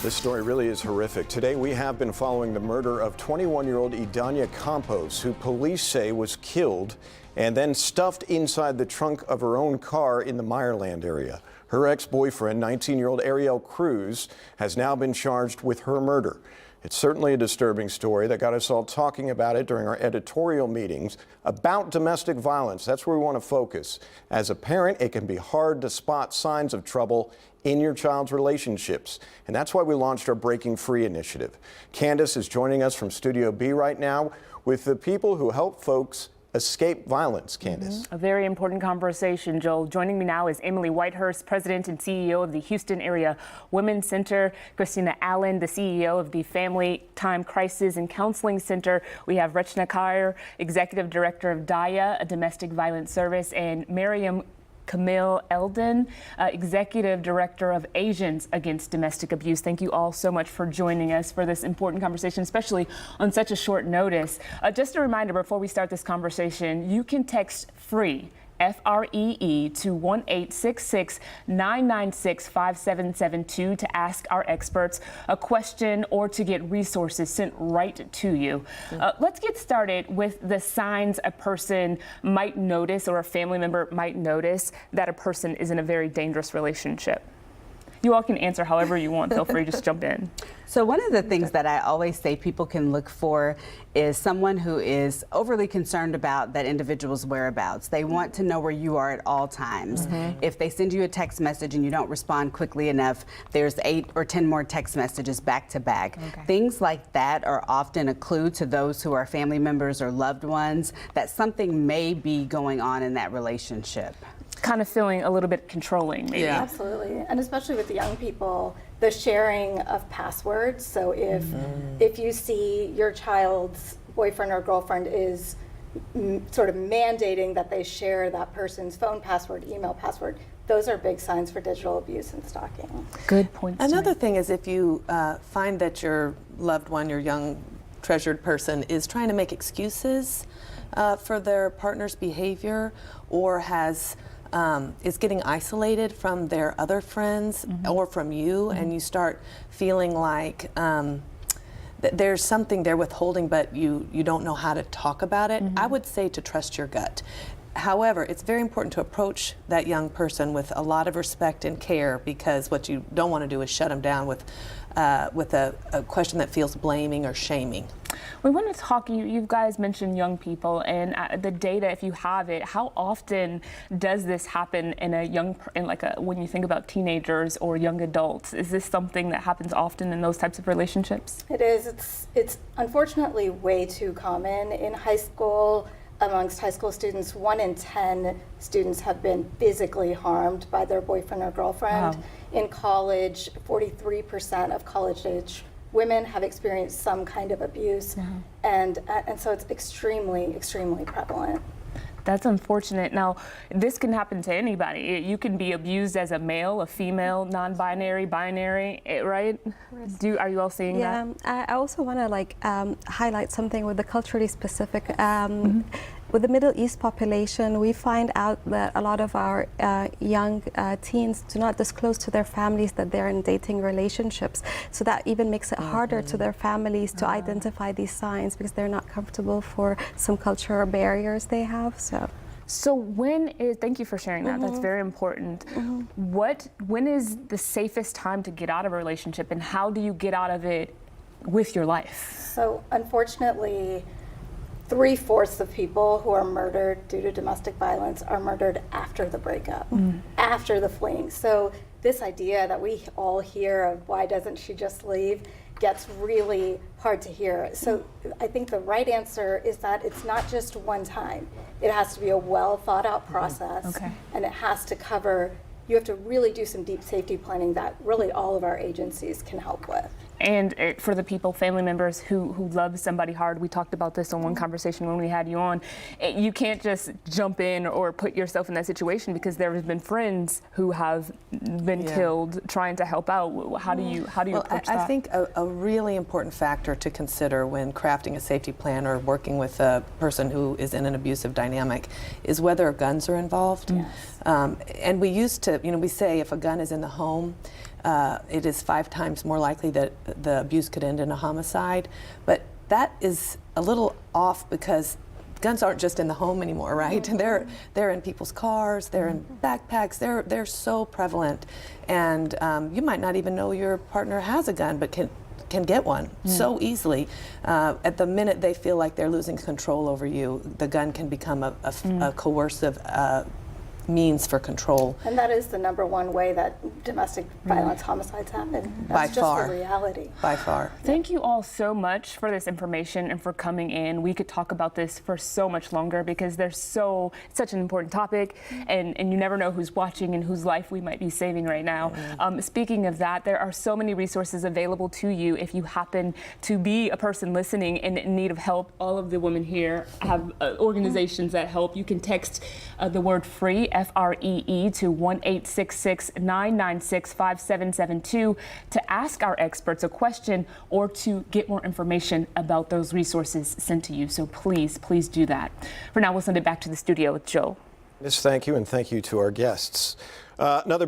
This story really is horrific. Today we have been following the murder of 21-year-old Idania Campos, who police say was killed and then stuffed inside the trunk of her own car in the Meyerland area. Her ex-boyfriend, 19-year-old Ariel Cruz, has now been charged with her murder. It's certainly a disturbing story that got us all talking about it during our editorial meetings about domestic violence. That's where we want to focus. As a parent, it can be hard to spot signs of trouble in your child's relationships. And that's why we launched our Breaking Free initiative. Candace is joining us from Studio B right now with the people who help folks escape violence. Candace. A very important conversation, Joel. Joining me now is Emily Whitehurst, President and CEO of the Houston Area Women's Center, Christina Allen, the CEO of the Family Time Crisis and Counseling Center. We have Rechna Kaur, Executive Director of DAYA, a domestic violence service, and Miriam Camille Eldon, Executive Director of Asians Against Domestic Abuse. Thank you all so much for joining us for this important conversation, especially on such a short notice. Just a reminder before we start this conversation, you can text FREE, F-R-E-E, to 1-866-996-5772 to ask our experts a question or to get resources sent right to you. Let's get started with the signs a person might notice or a family member might notice that a person is in a very dangerous relationship. You all can answer however you want. Feel free to just jump in. So one of the things that I always say people can look for is someone who is overly concerned about that individual's whereabouts. They want to know where you are at all times. If they send you a text message and you don't respond quickly enough, there's 8 or 10 more text messages back to back. Things like that are often a clue to those who are family members or loved ones that something may be going on in that relationship. Kind of feeling a little bit controlling, maybe. Yeah, absolutely. And especially with the young people, the sharing of passwords. So if you see your child's boyfriend or girlfriend is sort of mandating that they share that person's phone password, email password, those are big signs for digital abuse and stalking. Good point. Another thing is if you find that your loved one, your young treasured person, is trying to make excuses for their partner's behavior or is getting isolated from their other friends or from you, and you start feeling like there's something they're withholding, but you don't know how to talk about it, I would say to trust your gut. However, it's very important to approach that young person with a lot of respect and care, because what you don't want to do is shut them down with a question that feels blaming or shaming. We want to talk, you guys mentioned young people and the data, if you have it, how often does this happen in when you think about teenagers or young adults? Is this something that happens often in those types of relationships? It is. It's unfortunately way too common in high school. Amongst high school students, 1 in 10 students have been physically harmed by their boyfriend or girlfriend. Wow. In college, 43% of college-age women have experienced some kind of abuse, and so it's extremely, extremely prevalent. That's unfortunate. Now, this can happen to anybody. You can be abused as a male, a female, non-binary, binary, right? Are you all seeing that? I also want to highlight something with the culturally specific. With the Middle East population, we find out that a lot of our young teens do not disclose to their families that they're in dating relationships. So that even makes it harder to their families to identify these signs, because they're not comfortable for some cultural barriers they have. So thank you for sharing that. That's very important. When is the safest time to get out of a relationship, and how do you get out of it with your life? So unfortunately, 3/4 of people who are murdered due to domestic violence are murdered after the breakup, after the fleeing. So this idea that we all hear of why doesn't she just leave gets really hard to hear. So I think the right answer is that it's not just one time. It has to be a well thought out process, and it has to cover, you have to really do some deep safety planning that really all of our agencies can help with. And for the people, family members who love somebody hard, we talked about this on one conversation when we had you on. You can't just jump in or put yourself in that situation, because there have been friends who have been killed trying to help out. How do you approach that? I think a really important factor to consider when crafting a safety plan or working with a person who is in an abusive dynamic is whether guns are involved. And we used to, we say if a gun is in the home, it is 5 times more likely that the abuse could end in a homicide. But that is a little off because guns aren't just in the home anymore, right? They're in people's cars, they're in backpacks, they're so prevalent. And you might not even know your partner has a gun, but can get one so easily. At the minute they feel like they're losing control over you, the gun can become a coercive means for control. And that is the #1 way that domestic violence homicides happen. That's By far. just the reality. By far. Thank you all so much for this information and for coming in. We could talk about this for so much longer because there's such an important topic, and you never know who's watching and whose life we might be saving right now. Speaking of that, there are so many resources available to you if you happen to be a person listening and in need of help. All of the women here have organizations that help. You can text the word FREE, FREE, to 1-866-996-5772 to ask our experts a question or to get more information about those resources sent to you. So please do that. For now, we'll send it back to the studio with Joe. Yes, thank you, and thank you to our guests. Another